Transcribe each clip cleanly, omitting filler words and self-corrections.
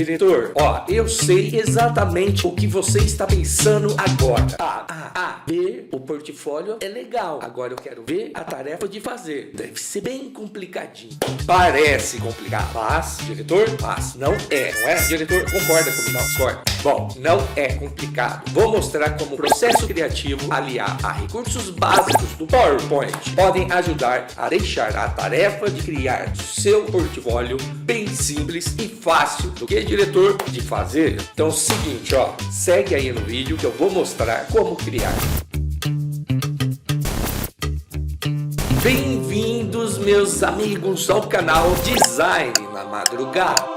diretor, ó, eu sei exatamente o que você está pensando agora. Ver o portfólio é legal. Agora eu quero ver a tarefa de fazer. Deve ser bem complicadinho. Parece complicado. Mas, diretor, não é. Não é? Diretor, concorda comigo? Não, discorda. Bom, não é complicado. Vou mostrar como o processo criativo aliar a recursos básicos do PowerPoint podem ajudar a deixar a tarefa de criar seu portfólio bem simples e fácil do que, diretor, de fazer. Então é o seguinte, ó, segue aí no vídeo que eu vou mostrar como criar. Bem-vindos, meus amigos, ao canal Design na Madrugada.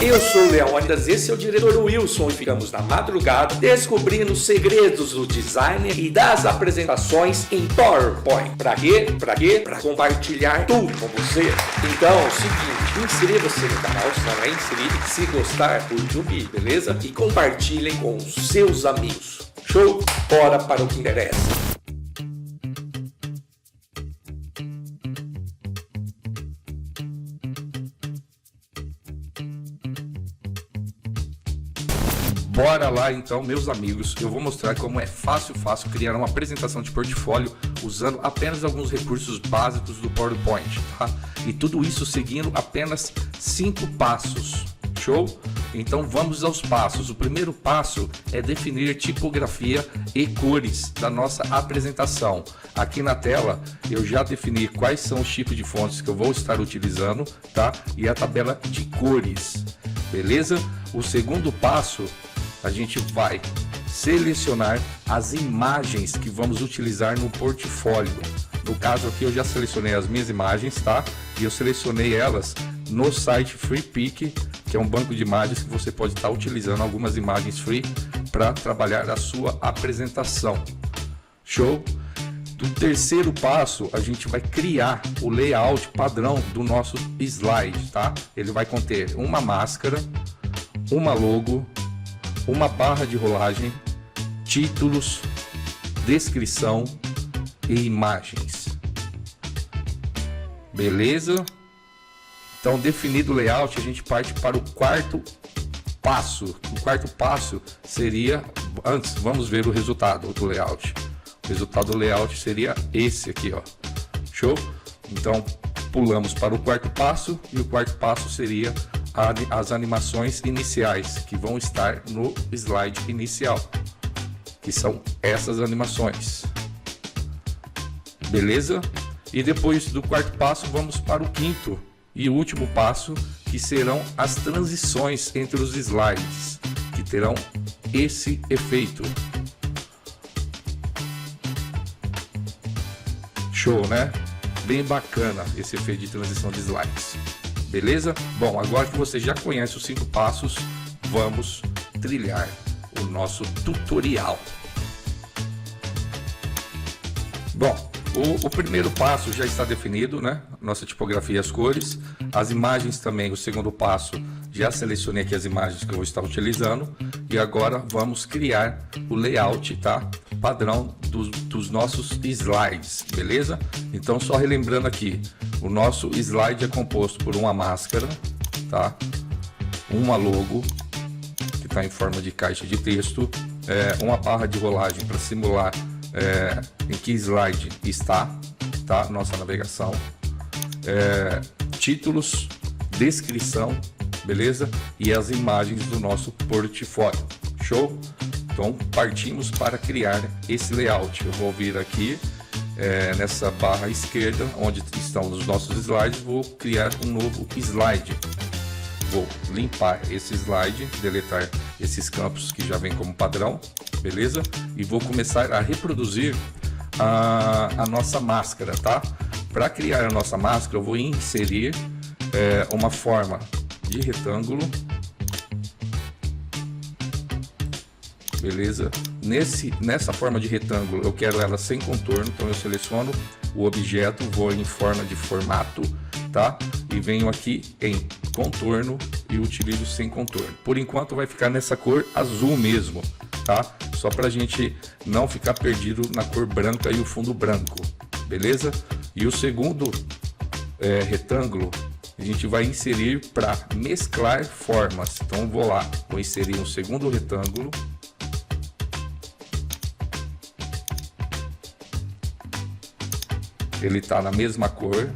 Eu sou o Leônidas, esse é o diretor Wilson e ficamos na madrugada descobrindo os segredos do design e das apresentações em PowerPoint. Pra quê? Pra compartilhar tudo com você. Então, é o seguinte, inscreva-se no canal se não é inscrito, se gostar, curte o vídeo, beleza? E compartilhem com os seus amigos. Show? Bora para o que interessa. Bora lá então, meus amigos, eu vou mostrar como é fácil criar uma apresentação de portfólio usando apenas alguns recursos básicos do PowerPoint, tá? E tudo isso seguindo apenas 5 passos, show? Então vamos aos passos. O primeiro passo é definir tipografia e cores da nossa apresentação. Aqui na tela eu já defini quais são os tipos de fontes que eu vou estar utilizando, tá? E a tabela de cores, beleza? O segundo passo, a gente vai selecionar as imagens que vamos utilizar no portfólio. No caso aqui eu já selecionei as minhas imagens, tá? E eu selecionei elas no site FreePic, que é um banco de imagens que você pode estar utilizando algumas imagens free para trabalhar a sua apresentação. Show? Do terceiro passo, a gente vai criar o layout padrão do nosso slide, tá? Ele vai conter uma máscara, uma logo, uma barra de rolagem, títulos, descrição e imagens. Beleza? Então, definido o layout, a gente parte para o quarto passo. O quarto passo seria, antes, vamos ver o resultado do layout. O resultado do layout seria esse aqui, ó. Show? Então, pulamos para o quarto passo e o quarto passo seria as animações iniciais que vão estar no slide inicial, que são essas animações, beleza? E depois do quarto passo vamos para o quinto e último passo, que serão as transições entre os slides, que terão esse efeito. Show, né? Bem bacana esse efeito de transição de slides. Beleza? Bom, agora que você já conhece os 5 passos, vamos trilhar o nosso tutorial. Bom, o primeiro passo já está definido, né? Nossa tipografia e as cores. As imagens também, o segundo passo, já selecionei aqui as imagens que eu vou estar utilizando. E agora vamos criar o layout, tá? Padrão dos nossos slides, beleza? Então, só relembrando aqui, o nosso slide é composto por uma máscara, tá? Uma logo, que está em forma de caixa de texto, uma barra de rolagem para simular em que slide está, tá? Nossa navegação, títulos, descrição, beleza? E as imagens do nosso portfólio, show? Então partimos para criar esse layout. Eu vou vir aqui nessa barra esquerda, onde estão os nossos slides, vou criar um novo slide. Vou limpar esse slide, deletar esses campos que já vem como padrão, beleza? E vou começar a reproduzir a nossa máscara, tá? Para criar a nossa máscara, eu vou inserir uma forma de retângulo, beleza? Nessa forma de retângulo eu quero ela sem contorno, então eu seleciono o objeto, vou em forma de formato, tá? E venho aqui em contorno e utilizo sem contorno. Por enquanto vai ficar nessa cor azul mesmo, tá? Só para a gente não ficar perdido na cor branca e o fundo branco, beleza? E o segundo retângulo a gente vai inserir para mesclar formas. Então vou lá, vou inserir um segundo retângulo. Ele está na mesma cor.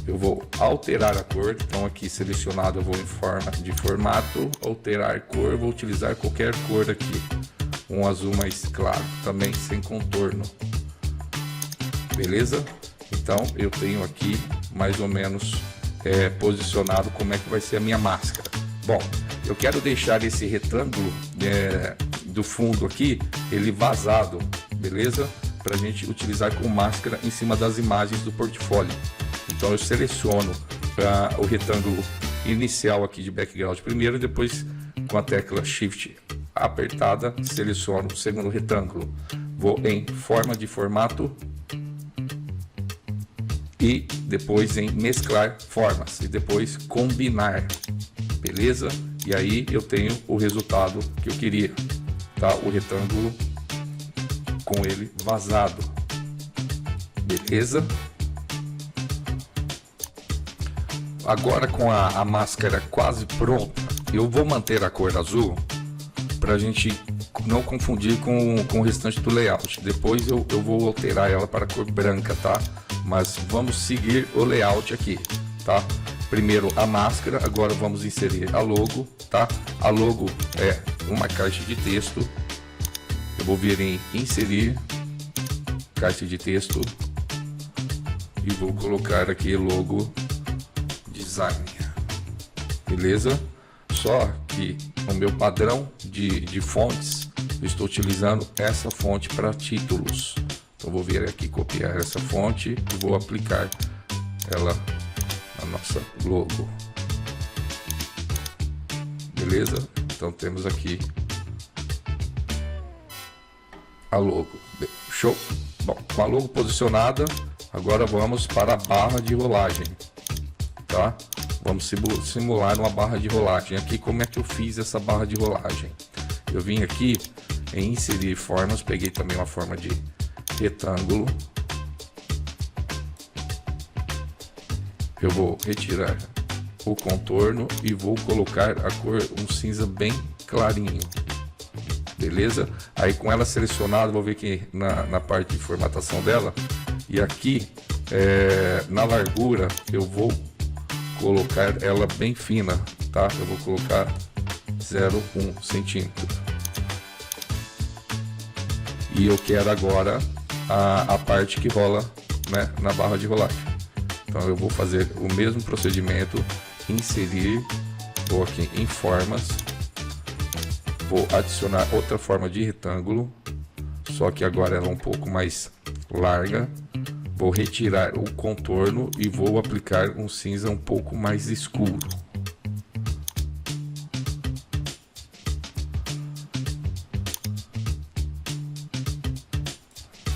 Eu vou alterar a cor, então aqui selecionado eu vou em forma de formato, alterar cor, vou utilizar qualquer cor aqui, um azul mais claro, também sem contorno, beleza? Então eu tenho aqui mais ou menos posicionado como é que vai ser a minha máscara. Bom, eu quero deixar esse retângulo do fundo aqui, ele vazado, beleza? Para a gente utilizar como máscara em cima das imagens do portfólio. Então eu seleciono o retângulo inicial aqui de background primeiro, depois com a tecla Shift apertada seleciono o segundo retângulo. Vou em forma de formato e depois em mesclar formas e depois combinar, beleza? E aí eu tenho o resultado que eu queria, tá? O retângulo com ele vazado, beleza? Agora com a máscara quase pronta, eu vou manter a cor azul para a gente não confundir com o restante do layout. Depois eu vou alterar ela para a cor branca, tá? Mas vamos seguir o layout aqui, tá? Primeiro a máscara, agora vamos inserir a logo, tá? A logo é uma caixa de texto. Eu vou vir em inserir caixa de texto e vou colocar aqui logo design, beleza? Só que no meu padrão de fontes eu estou utilizando essa fonte para títulos. Então vou vir aqui copiar essa fonte e vou aplicar ela na nossa logo, beleza? Então temos aqui a logo, show. Bom, com a logo posicionada, agora vamos para a barra de rolagem, tá? Vamos simular uma barra de rolagem. Aqui como é que eu fiz essa barra de rolagem? Eu vim aqui em inserir formas, peguei também uma forma de retângulo. Eu vou retirar o contorno e vou colocar a cor um cinza bem clarinho, beleza? Aí com ela selecionada, vou ver que na parte de formatação dela, e aqui na largura eu vou colocar ela bem fina, tá? Eu vou colocar 0,1 centímetro. E eu quero agora a parte que rola, né, na barra de rolagem. Então eu vou fazer o mesmo procedimento, inserir, vou aqui em formas, vou adicionar outra forma de retângulo, só que agora ela é um pouco mais larga. Vou retirar o contorno e vou aplicar um cinza um pouco mais escuro.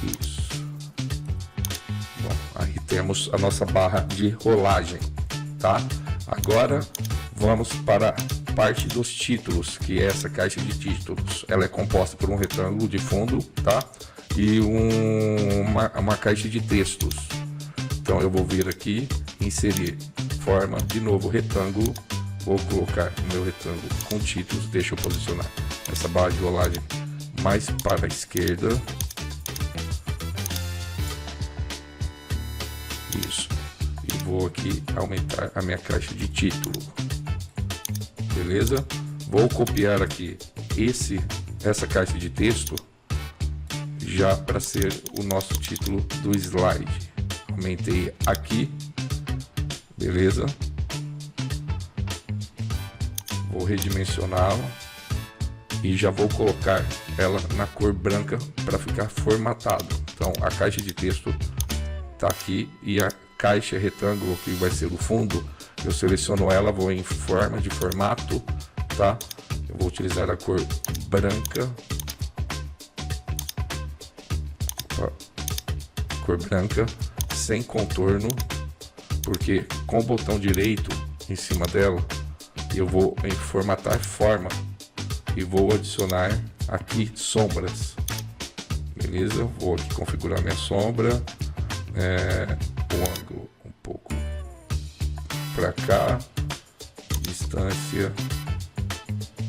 Isso. Bom, aí temos a nossa barra de rolagem, tá? Agora vamos para a parte dos títulos, que é essa caixa de títulos. Ela é composta por um retângulo de fundo, tá? E uma caixa de textos. Então eu vou vir aqui, inserir forma, de novo retângulo, vou colocar o meu retângulo com títulos, deixa eu posicionar essa barra de rolagem mais para a esquerda, isso, e vou aqui aumentar a minha caixa de título, beleza? Vou copiar aqui essa caixa de texto já para ser o nosso título do slide. Aumentei aqui, beleza? Vou redimensioná-la e já vou colocar ela na cor branca para ficar formatado. Então a caixa de texto tá aqui e a caixa retângulo que vai ser o fundo, eu seleciono ela, vou em forma de formato, tá? Eu vou utilizar a cor branca. Cor branca, sem contorno, porque com o botão direito em cima dela eu vou em formatar forma e vou adicionar aqui sombras, beleza? Vou aqui configurar minha sombra, o ângulo um pouco para cá, distância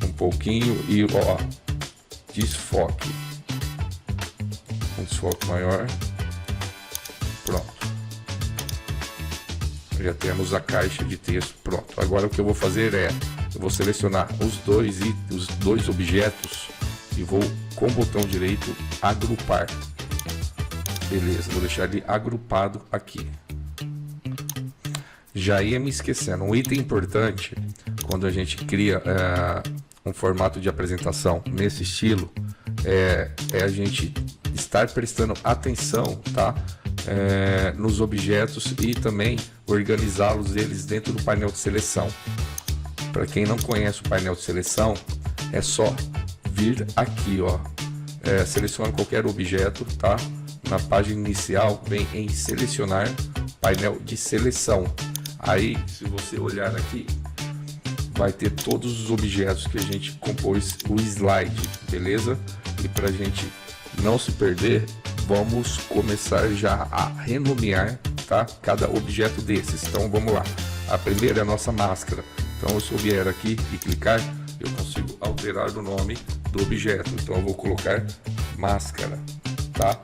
um pouquinho e ó, desfoque, um desfoque maior. Pronto, já temos a caixa de texto pronto. Agora o que eu vou fazer é, eu vou selecionar os dois objetos e vou com o botão direito agrupar. Beleza, vou deixar ele agrupado aqui. Já ia me esquecendo, um item importante quando a gente cria um formato de apresentação nesse estilo é a gente estar prestando atenção, tá? Nos objetos e também organizá-los eles dentro do painel de seleção. Para quem não conhece o painel de seleção, é só vir aqui, ó, seleciona qualquer objeto, tá? Na página inicial vem em selecionar painel de seleção. Aí, se você olhar aqui, vai ter todos os objetos que a gente compôs o slide, beleza? E para a gente não se perder, vamos começar já a renomear, tá? Cada objeto desses. Então vamos lá. A primeira é a nossa máscara. Então se eu vier aqui e clicar, eu consigo alterar o nome do objeto. Então eu vou colocar máscara, tá?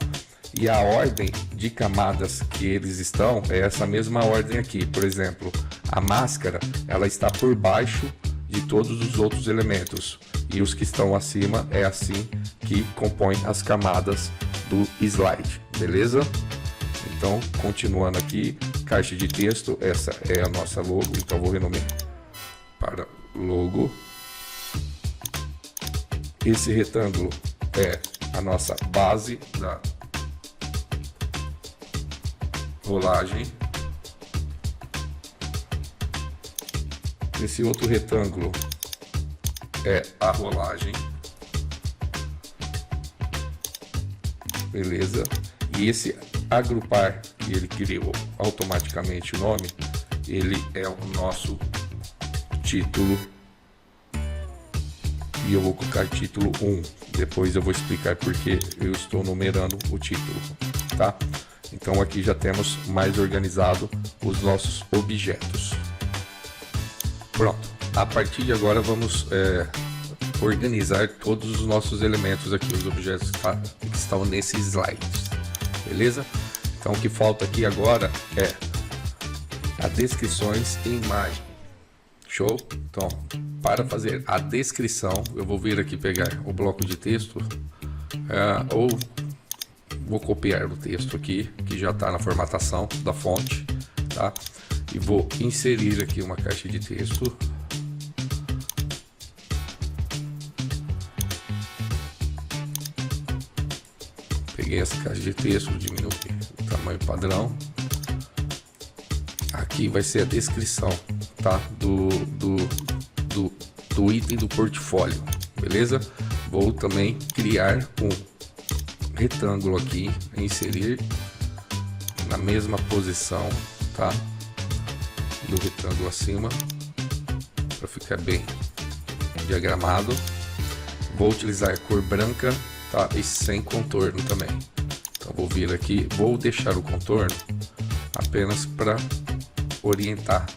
E a ordem de camadas que eles estão é essa mesma ordem aqui. Por exemplo, a máscara, ela está por baixo de todos os outros elementos. E os que estão acima é assim que compõem as camadas do slide, beleza? Então, continuando aqui, caixa de texto, essa é a nossa logo. Então vou renomear para logo. Esse retângulo é a nossa base da rolagem. Esse outro retângulo é a rolagem, beleza? E esse agrupar, que ele criou automaticamente o nome, ele é o nosso título. E eu vou colocar título 1. Depois eu vou explicar porque eu estou numerando o título, tá? Então aqui já temos mais organizado os nossos objetos. Pronto. A partir de agora vamos organizar todos os nossos elementos aqui, os objetos que estão nesses slides, beleza? Então o que falta aqui agora é as descrições e imagem. Show? Então, para fazer a descrição, eu vou vir aqui pegar o bloco de texto ou vou copiar o texto aqui, que já está na formatação da fonte, tá? E vou inserir aqui uma caixa de texto. Peguei essa caixa de texto, diminui o tamanho padrão. Aqui vai ser a descrição, tá? Do item do portfólio, beleza? Vou também criar um retângulo aqui, inserir na mesma posição, tá? Do retângulo acima, para ficar bem diagramado. Vou utilizar cor branca, tá? E sem contorno também. Então vou vir aqui, vou deixar o contorno apenas para orientar,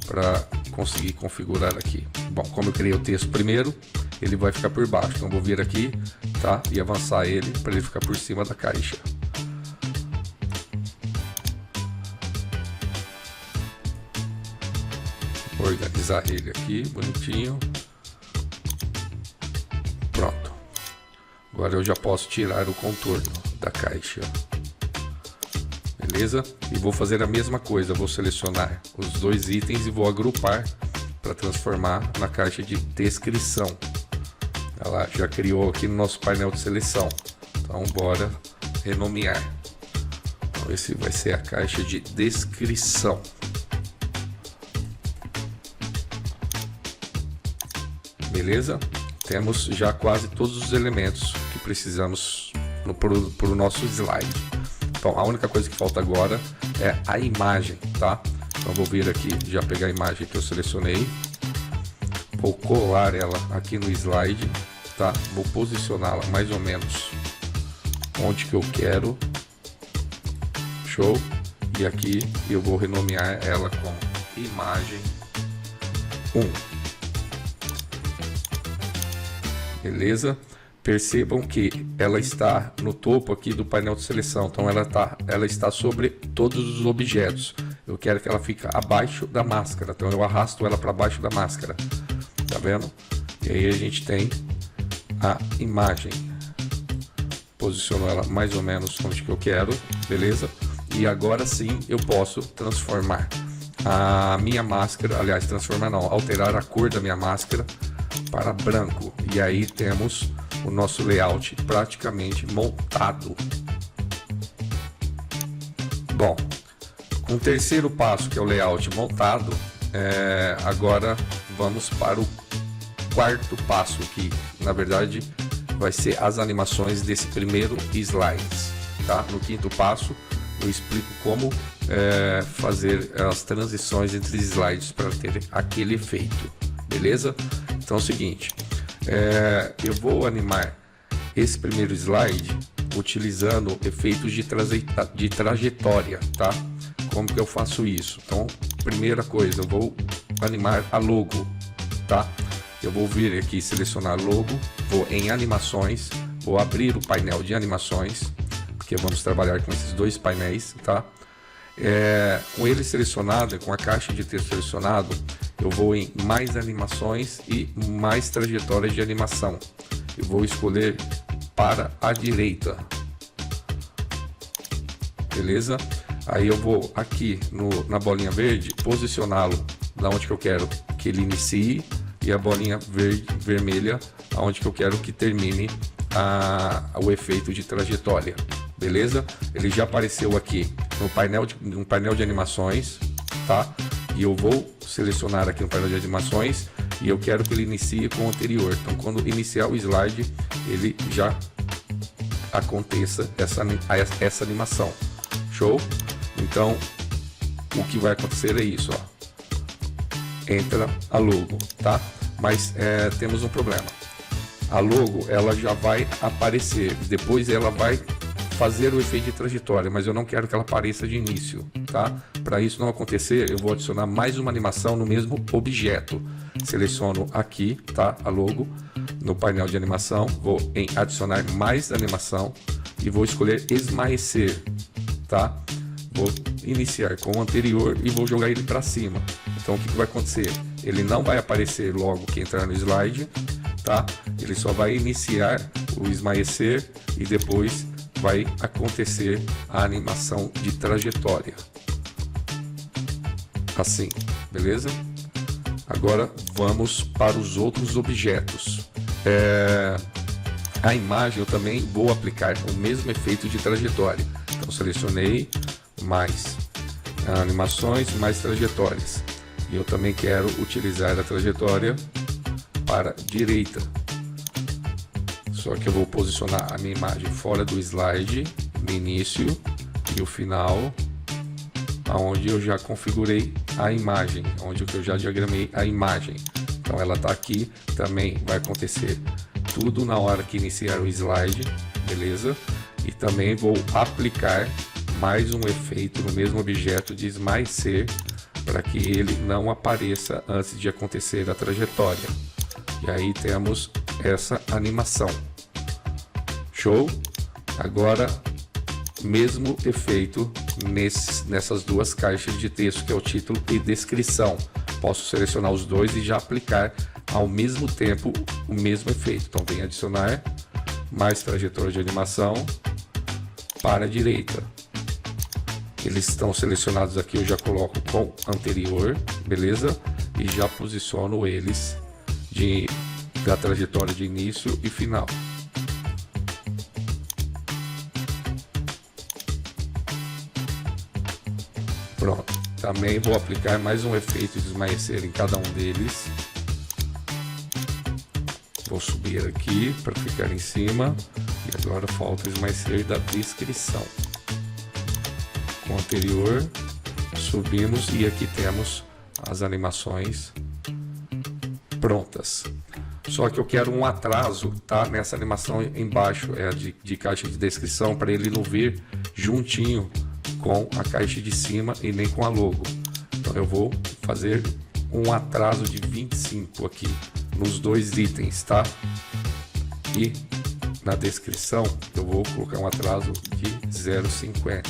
para conseguir configurar aqui. Bom, como eu criei o texto primeiro, ele vai ficar por baixo, então vou vir aqui, tá? E avançar ele para ele ficar por cima da caixa. Vou organizar ele aqui, bonitinho. Pronto. Agora eu já posso tirar o contorno da caixa. Beleza? E vou fazer a mesma coisa, vou selecionar os dois itens e vou agrupar para transformar na caixa de descrição. Ela já criou aqui no nosso painel de seleção. Então bora renomear. Então, esse vai ser a caixa de descrição. Beleza? Temos já quase todos os elementos que precisamos para o nosso slide. Então a única coisa que falta agora é a imagem, tá? Então vou vir aqui, já pegar a imagem que eu selecionei, vou colar ela aqui no slide, tá? Vou posicioná-la mais ou menos onde que eu quero. Show? E aqui eu vou renomear ela com imagem 1. Beleza? Percebam que ela está no topo aqui do painel de seleção, então ela está sobre todos os objetos. Eu quero que ela fique abaixo da máscara, então eu arrasto ela para baixo da máscara, tá vendo? E aí a gente tem a imagem, posiciono ela mais ou menos onde que eu quero, beleza? E agora sim eu posso transformar a minha máscara, aliás, transformar não, alterar a cor da minha máscara para branco, e aí temos o nosso layout praticamente montado. Bom, com o terceiro passo, que é o layout montado, agora vamos para o quarto passo, que na verdade vai ser as animações desse primeiro slide, tá? No quinto passo eu explico como fazer as transições entre slides para ter aquele efeito, beleza? Então é o seguinte, eu vou animar esse primeiro slide utilizando efeitos de trajetória, tá? Como que eu faço isso? Então, primeira coisa, eu vou animar a logo, tá? Eu vou vir aqui, selecionar logo, vou em animações, vou abrir o painel de animações, porque vamos trabalhar com esses dois painéis, tá? Com ele selecionado, com a caixa de texto selecionado, eu vou em mais animações e mais trajetórias de animação. Eu vou escolher para a direita, beleza? Aí eu vou aqui na bolinha verde posicioná-lo da onde que eu quero que ele inicie, e a bolinha vermelha aonde que eu quero que termine o efeito de trajetória, beleza? Ele já apareceu aqui no painel de animações, tá? E eu vou selecionar aqui no painel de animações e eu quero que ele inicie com o anterior. Então, quando iniciar o slide, ele já aconteça essa animação. Show? Então, o que vai acontecer é isso, ó. Entra a logo, tá? Mas temos um problema. A logo, ela já vai aparecer, depois ela vai fazer o efeito de trajetória, mas eu não quero que ela apareça de início, tá? Para isso não acontecer, eu vou adicionar mais uma animação no mesmo objeto. Seleciono aqui, tá? A logo, no painel de animação, vou em adicionar mais animação e vou escolher esmaecer, tá? Vou iniciar com o anterior e vou jogar ele para cima. Então o que vai acontecer? Ele não vai aparecer logo que entrar no slide, tá? Ele só vai iniciar o esmaecer e depois vai acontecer a animação de trajetória. Assim, beleza? Agora vamos para os outros objetos. A imagem eu também vou aplicar o mesmo efeito de trajetória. Então selecionei mais animações, mais trajetórias. E eu também quero utilizar a trajetória para a direita. Só que eu vou posicionar a minha imagem fora do slide, no início e o final, aonde eu já configurei a imagem, onde eu já diagramei a imagem. Então ela está aqui, também vai acontecer tudo na hora que iniciar o slide, beleza? E também vou aplicar mais um efeito no mesmo objeto de esmaecer, para que ele não apareça antes de acontecer a trajetória. E aí temos essa animação. Show? Agora, mesmo efeito nessas duas caixas de texto, que é o título e descrição. Posso selecionar os dois e já aplicar ao mesmo tempo o mesmo efeito. Então, vem adicionar mais trajetória de animação para a direita. Eles estão selecionados aqui, eu já coloco com anterior, beleza? E já posiciono eles da trajetória de início e final. Pronto. Também vou aplicar mais um efeito de esmaecer em cada um deles. Vou subir aqui para ficar em cima. E agora falta esmaecer da descrição. Com o anterior, subimos e aqui temos as animações prontas. Só que eu quero um atraso, tá? Nessa animação embaixo, de caixa de descrição, para ele não vir juntinho com a caixa de cima e nem com a logo. Então eu vou fazer um atraso de 25 aqui nos dois itens, tá? E na descrição eu vou colocar um atraso de 0,50,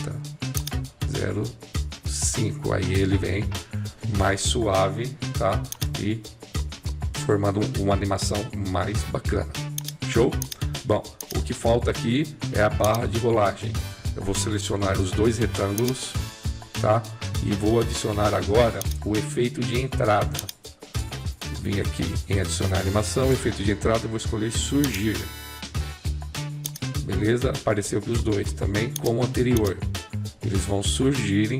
0,5, aí ele vem mais suave, tá? E formando uma animação mais bacana. Show? Bom, o que falta aqui é a barra de rolagem. Eu vou selecionar os dois retângulos, tá? E vou adicionar agora o efeito de entrada. Vim aqui em adicionar animação, efeito de entrada, eu vou escolher surgir. Beleza? Apareceu para os dois, também como o anterior. Eles vão surgirem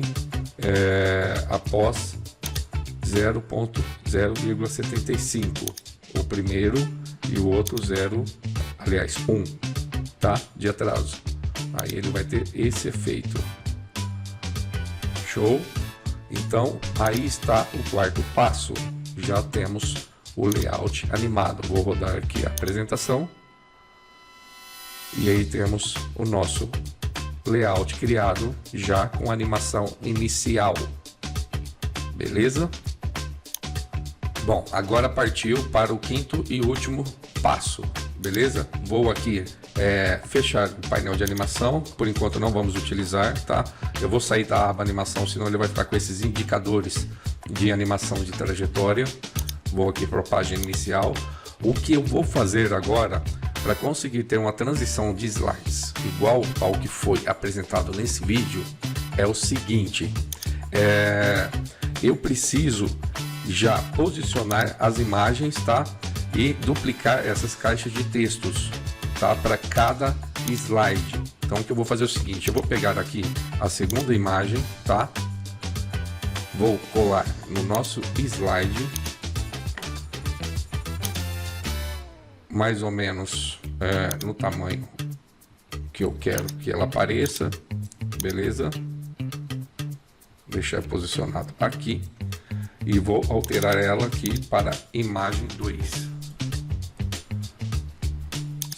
após 0,75. O primeiro e o outro 1, tá? De atraso. Aí ele vai ter esse efeito. Show? Então, aí está o quarto passo. Já temos o layout animado. Vou rodar aqui a apresentação. E aí temos o nosso layout criado já com a animação inicial. Beleza? Bom, agora partiu para o quinto e último passo. Beleza? Vou aqui fechar o painel de animação. Por enquanto não vamos utilizar, tá? Eu vou sair da aba animação, senão ele vai ficar com esses indicadores de animação de trajetória. Vou aqui para a página inicial. O que eu vou fazer agora, para conseguir ter uma transição de slides igual ao que foi apresentado nesse vídeo, é o seguinte: eu preciso já posicionar as imagens, tá? E duplicar essas caixas de textos, tá? Para cada slide. Então o que eu vou fazer é o seguinte: eu vou pegar aqui a segunda imagem, tá? Vou colar no nosso slide, mais ou menos no tamanho que eu quero que ela apareça, beleza? Deixar posicionado aqui e vou alterar ela aqui para imagem 2.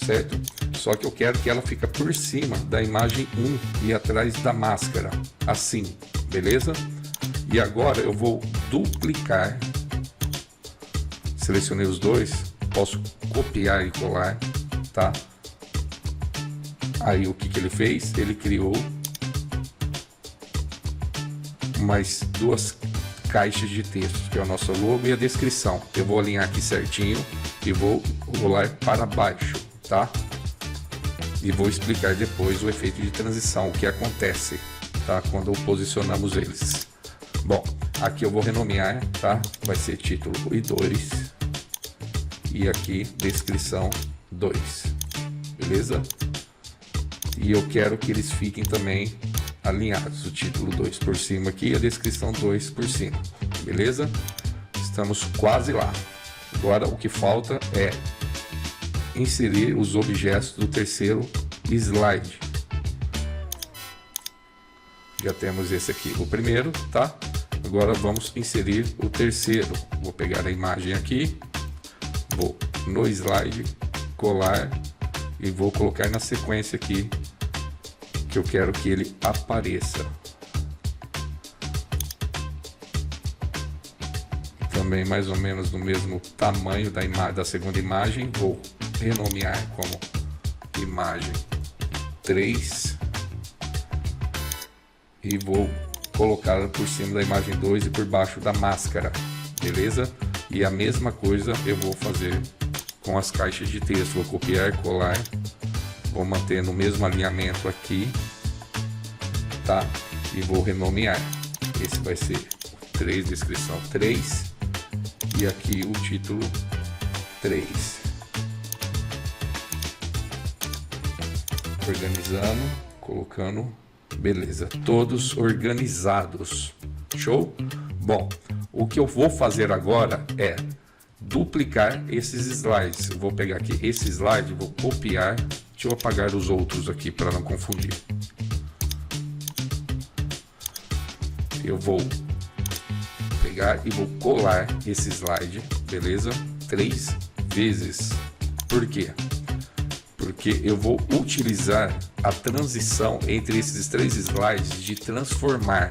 Certo? Só que eu quero que ela fique por cima da imagem 1 e atrás da máscara, assim, beleza? E agora eu vou duplicar, selecionei os dois, posso copiar e colar, tá? Aí o que ele fez? Ele criou mais duas caixas de texto, que é o nosso logo e a descrição. Eu vou alinhar aqui certinho e vou rolar para baixo, tá? E vou explicar depois o efeito de transição, o que acontece, tá? Quando posicionamos eles. Bom, aqui eu vou renomear, tá? Vai ser título e 2 e aqui descrição 2, beleza? E eu quero que eles fiquem também alinhados, o título 2 por cima aqui e a descrição 2 por cima, beleza? Estamos quase lá. Agora o que falta é inserir os objetos do terceiro slide. Já temos esse aqui, o primeiro, tá? Agora vamos inserir o terceiro. Vou pegar a imagem aqui, vou no slide, colar e vou colocar na sequência aqui que eu quero que ele apareça. Também mais ou menos no mesmo tamanho da segunda imagem. Vou renomear como imagem 3 e vou colocar por cima da imagem 2 e por baixo da máscara, beleza? E a mesma coisa eu vou fazer com as caixas de texto. Vou copiar, colar, vou manter no mesmo alinhamento aqui, tá? E vou renomear. Esse vai ser 3, descrição 3 e aqui o título 3. Organizando, colocando, beleza, todos organizados. Show? Bom, o que eu vou fazer agora é duplicar esses slides. Eu vou pegar aqui esse slide, vou copiar. Deixa eu apagar os outros aqui para não confundir. Eu vou pegar e vou colar esse slide, beleza? 3 vezes. Por quê? Porque eu vou utilizar a transição entre esses 3 slides de transformar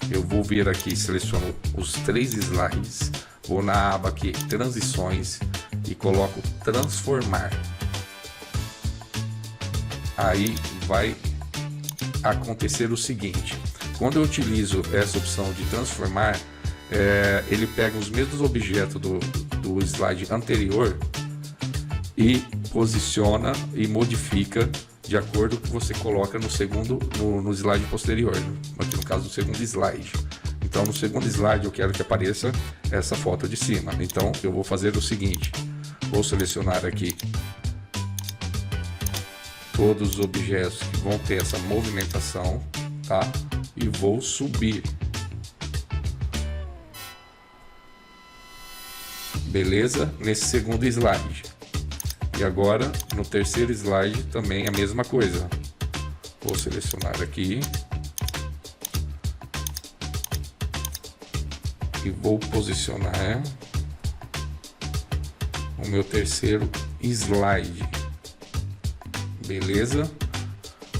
eu vou vir aqui, seleciono os 3 slides, vou na aba aqui, transições, e coloco transformar. Aí vai acontecer o seguinte: quando eu utilizo essa opção de transformar, ele pega os mesmos objetos do slide anterior e posiciona e modifica de acordo com o que você coloca no slide posterior, aqui no caso do segundo slide. Então no segundo slide eu quero que apareça essa foto de cima, então eu vou fazer o seguinte: vou selecionar aqui todos os objetos que vão ter essa movimentação, tá? E vou subir. Beleza? Nesse segundo slide. E agora no terceiro slide também a mesma coisa. Vou selecionar aqui e vou posicionar o meu terceiro slide. Beleza?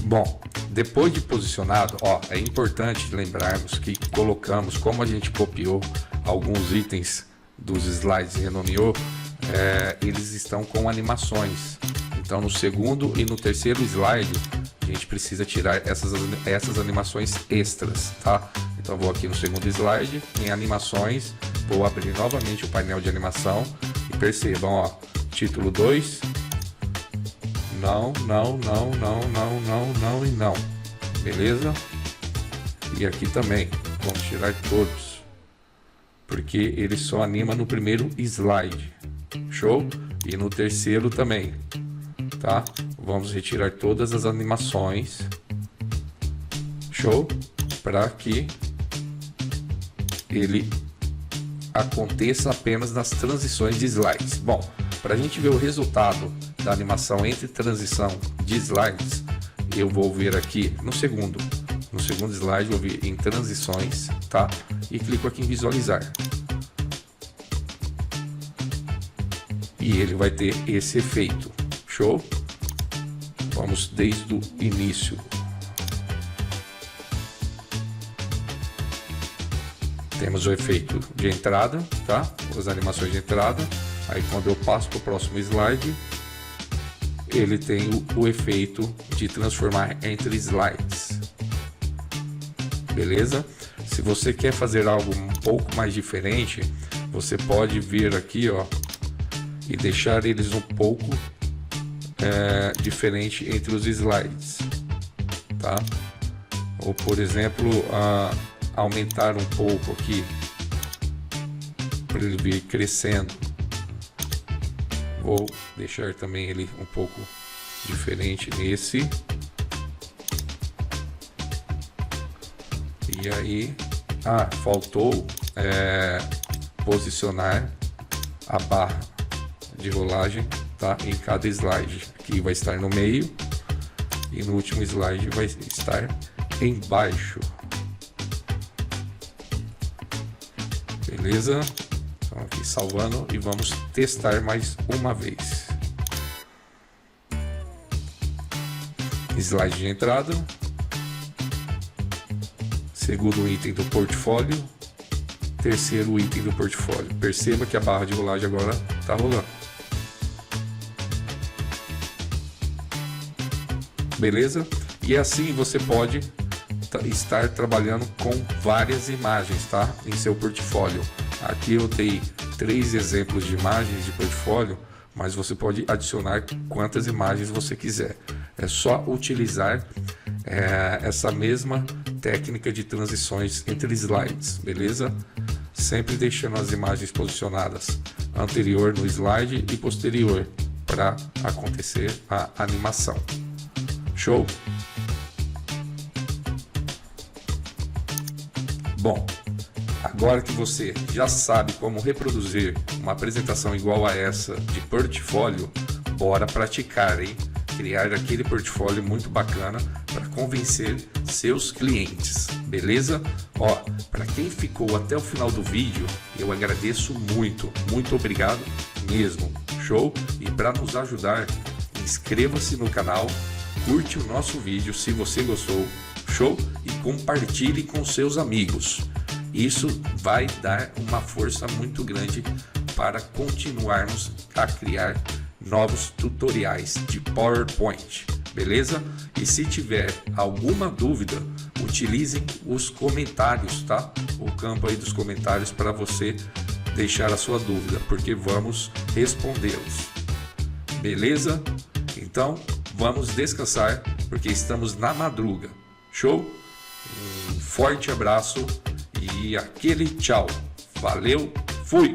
Bom, depois de posicionado, ó, é importante lembrarmos que colocamos, como a gente copiou alguns itens dos slides e renomeou, eles estão com animações. Então no segundo e no terceiro slide a gente precisa tirar essas animações extras, tá? Então vou aqui no segundo slide, em animações, vou abrir novamente o painel de animação e percebam, ó, título 2, não, não, não, não, não, não, não e não. Beleza? E aqui também, vamos tirar todos, porque ele só anima no primeiro slide. Show? E no terceiro também, tá? Vamos retirar todas as animações. Show? Para que ele aconteça apenas nas transições de slides. Bom, para a gente ver o resultado da animação entre transição de slides, eu vou ver aqui no segundo slide, vou vir em transições, tá? E clico aqui em visualizar. E ele vai ter esse efeito. Show? Vamos desde o início. Temos o efeito de entrada, tá? As animações de entrada. Aí quando eu passo para o próximo slide, ele tem o efeito de transformar entre slides. Beleza? Se você quer fazer algo um pouco mais diferente, você pode vir aqui, ó, e deixar eles um pouco diferente entre os slides, tá? Ou por exemplo, aumentar um pouco aqui para ele vir crescendo. Vou deixar também ele um pouco diferente nesse. E aí, faltou posicionar a barra de rolagem, tá? Em cada slide, que vai estar no meio e no último slide vai estar embaixo. Beleza? Então aqui salvando e vamos testar mais uma vez. Slide de entrada, segundo item do portfólio, terceiro item do portfólio. Perceba que a barra de rolagem agora está rolando. Beleza? E assim você pode estar trabalhando com várias imagens, tá? Em seu portfólio. Aqui eu dei 3 exemplos de imagens de portfólio, mas você pode adicionar quantas imagens você quiser. É só utilizar essa mesma técnica de transições entre slides, beleza? Sempre deixando as imagens posicionadas anterior no slide e posterior para acontecer a animação. Show? Bom, agora que você já sabe como reproduzir uma apresentação igual a essa de portfólio, bora praticar, hein? Criar aquele portfólio muito bacana para convencer seus clientes, beleza? Ó, para quem ficou até o final do vídeo, eu agradeço muito, muito obrigado mesmo, show? E para nos ajudar, inscreva-se no canal, curte o nosso vídeo se você gostou, show? Show? E compartilhe com seus amigos. Isso vai dar uma força muito grande para continuarmos a criar novos tutoriais de PowerPoint, beleza? E se tiver alguma dúvida, utilizem os comentários, tá? O campo aí dos comentários para você deixar a sua dúvida, porque vamos respondê-los, beleza? Então vamos descansar, porque estamos na madruga. Show? Um forte abraço e aquele tchau. Valeu, fui!